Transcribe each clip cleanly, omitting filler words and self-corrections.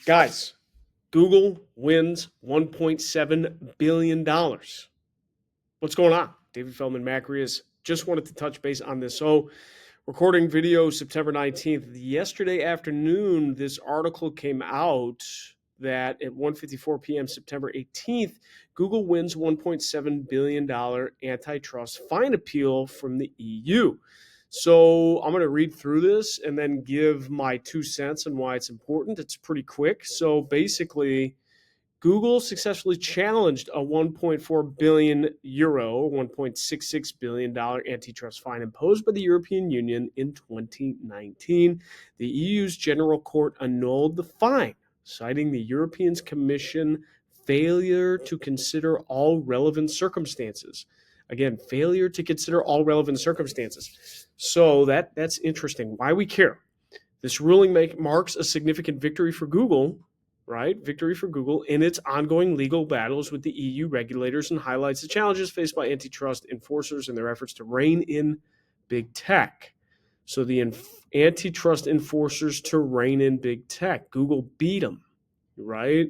Guys, Google wins $1.7 billion. What's going on? David Feldman-Makrias. Just wanted to touch base on this. So, recording video September 19th. Yesterday afternoon, this article came out that at 1:54 p.m. September 18th, Google wins $1.7 billion antitrust fine appeal from the EU. So I'm going to read through this and then give my 2 cents on why it's important. It's pretty quick. So basically, Google successfully challenged a 1.4 billion euro, $1.66 billion antitrust fine imposed by the European Union in 2019. The EU's General Court annulled the fine, citing the European Commission failure to consider all relevant circumstances. Again, failure to consider all relevant circumstances. So that's interesting. Why we care. This ruling marks a significant victory for Google, right? Victory for Google in its ongoing legal battles with the EU regulators and highlights the challenges faced by antitrust enforcers in their efforts to rein in big tech. So the antitrust enforcers to rein in big tech. Google beat them, right?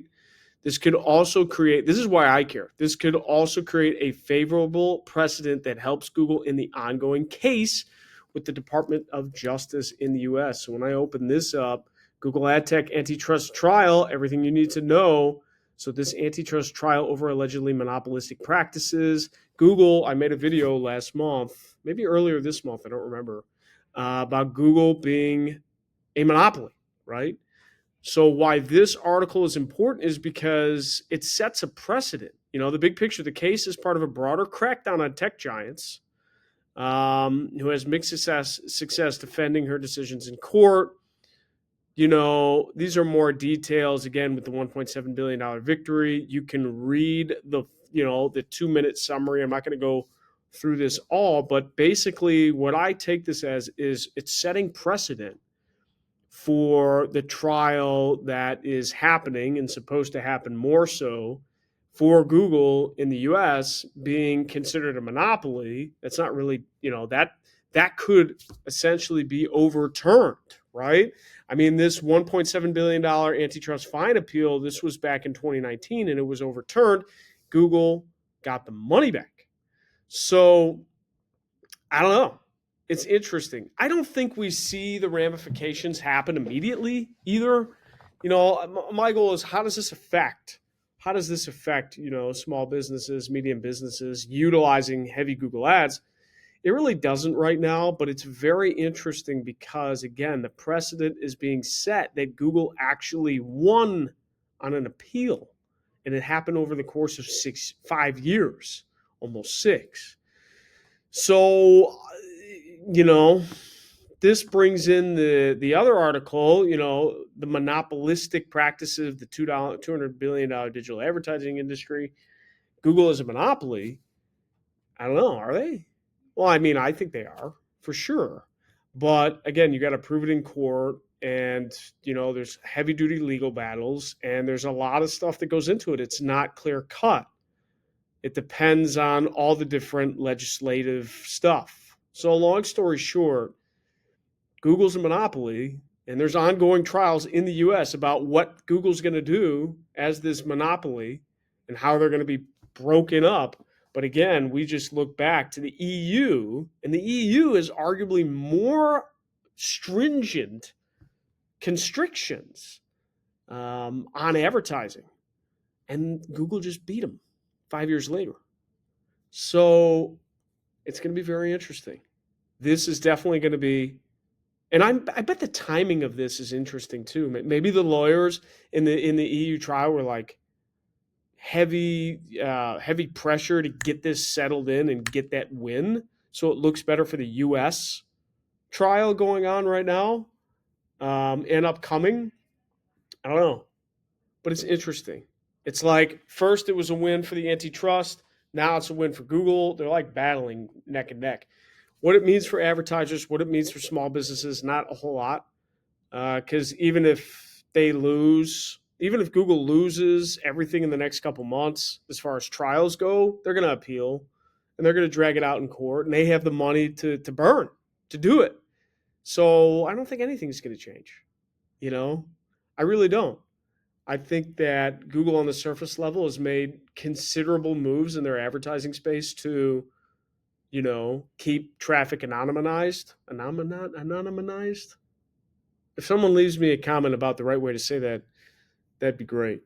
This could also create, this is why I care. This could also create a favorable precedent that helps Google in the ongoing case with the Department of Justice in the US. So when I open this up, Google Ad Tech antitrust trial, everything you need to know. So this antitrust trial over allegedly monopolistic practices. Google, I made a video last month, maybe earlier this month, I don't remember, about Google being a monopoly, right? So why this article is important is because it sets a precedent. You know, the big picture, the case is part of a broader crackdown on tech giants who has mixed success defending her decisions in court. You know, these are more details, again, with the $1.7 billion victory. You can read the 2-minute summary. I'm not going to go through this all, but basically what I take this as is it's setting precedent for the trial that is happening and supposed to happen more so for Google in the US being considered a monopoly. That's not really, that could essentially be overturned, right? I mean, this $1.7 billion antitrust fine appeal, this was back in 2019 and it was overturned. Google got the money back. So I don't know. It's interesting. I don't think we see the ramifications happen immediately either. You know, my goal is how does this affect, small businesses, medium businesses utilizing heavy Google ads? It really doesn't right now, but it's very interesting because, again, the precedent is being set that Google actually won on an appeal, and it happened over the course of 5 years, almost 6. So, this brings in the other article, the monopolistic practices of the $200 billion digital advertising industry. Google is a monopoly. I don't know. Are they? Well, I mean, I think they are for sure. But again, you got to prove it in court. And, there's heavy duty legal battles and there's a lot of stuff that goes into it. It's not clear cut. It depends on all the different legislative stuff. So long story short, Google's a monopoly and there's ongoing trials in the US about what Google's going to do as this monopoly and how they're going to be broken up. But again, we just look back to the EU, and the EU is arguably more stringent constrictions on advertising. And Google just beat them 5 years later. So it's going to be very interesting. This is definitely going to be, and I bet the timing of this is interesting too. Maybe the lawyers in the EU trial were like, heavy pressure to get this settled in and get that win, so it looks better for the U.S. trial going on right now and upcoming. I don't know, but it's interesting. It's like first it was a win for the antitrust, now it's a win for Google. They're like battling neck and neck. What it means for advertisers, what it means for small businesses, not a whole lot, because even if Google loses everything in the next couple months, as far as trials go, they're going to appeal and they're going to drag it out in court and they have the money to burn, to do it. So I don't think anything's going to change. I really don't. I think that Google on the surface level has made considerable moves in their advertising space to, keep traffic anonymized. Anonymized? If someone leaves me a comment about the right way to say that, that'd be great.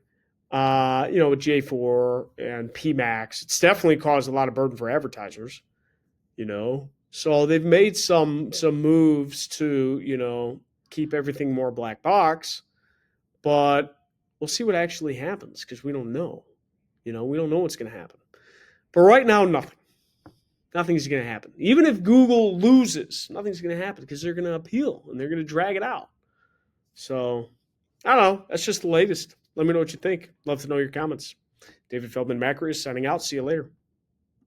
With J4 and PMAX, it's definitely caused a lot of burden for advertisers. So they've made some moves to keep everything more black box, but we'll see what actually happens because we don't know. We don't know what's going to happen. But right now, nothing. Nothing's going to happen. Even if Google loses, nothing's going to happen because they're going to appeal and they're going to drag it out. So I don't know. That's just the latest. Let me know what you think. Love to know your comments. David Feldman-Makrias signing out. See you later.